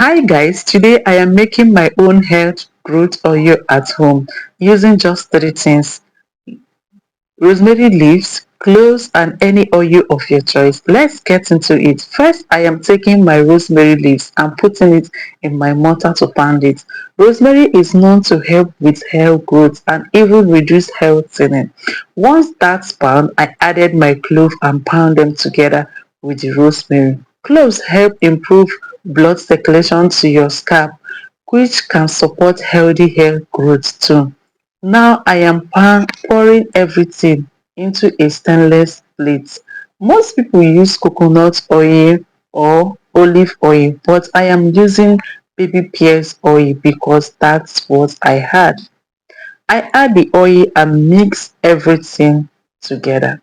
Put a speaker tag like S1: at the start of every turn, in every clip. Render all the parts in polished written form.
S1: Hi guys, today I am making my own health growth oil at home using just three things: rosemary leaves, cloves and any oil of your choice. Let's get into it. First, I am taking my rosemary leaves and putting it in my mortar to pound it. Rosemary is known to help with hair growth and even reduce hair thinning. Once that's pound, I added my clove and pound them together with the rosemary. Cloves help improve blood circulation to your scalp, which can support healthy hair growth too. Now I am pouring everything into a stainless plate. Most people use coconut oil or olive oil, but I am using baby pears oil because that's what I had. I add the oil and mix everything together.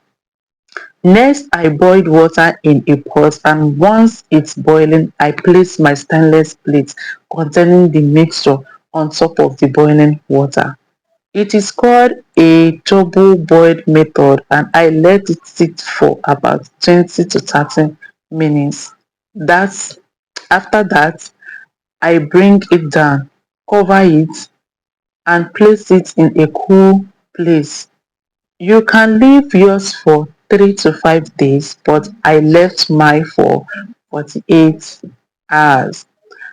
S1: Next, I boiled water in a pot, and once it's boiling, I place my stainless plate containing the mixture on top of the boiling water. It is called a double boiled method, and I let it sit for about 20 to 30 minutes. That's After that, I bring it down, cover it and place it in a cool place. You can leave yours for 3 to 5 days, but I left mine for 48 hours.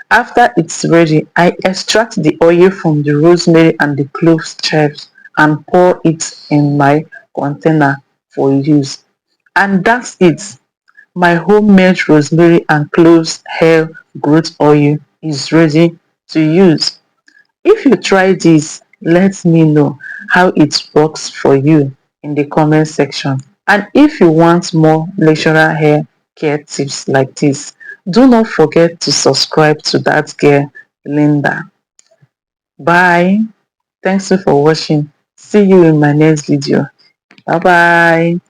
S1: After it's ready, I extract the oil from the rosemary and the clove chips and pour it in my container for use. And that's it. My homemade rosemary and cloves hair growth oil is ready to use. If you try this, let me know how it works for you in the comment section. And if you want more natural hair care tips like this, do not forget to subscribe to that girl Linda. Bye. Thanks for watching. See you in my next video. Bye bye.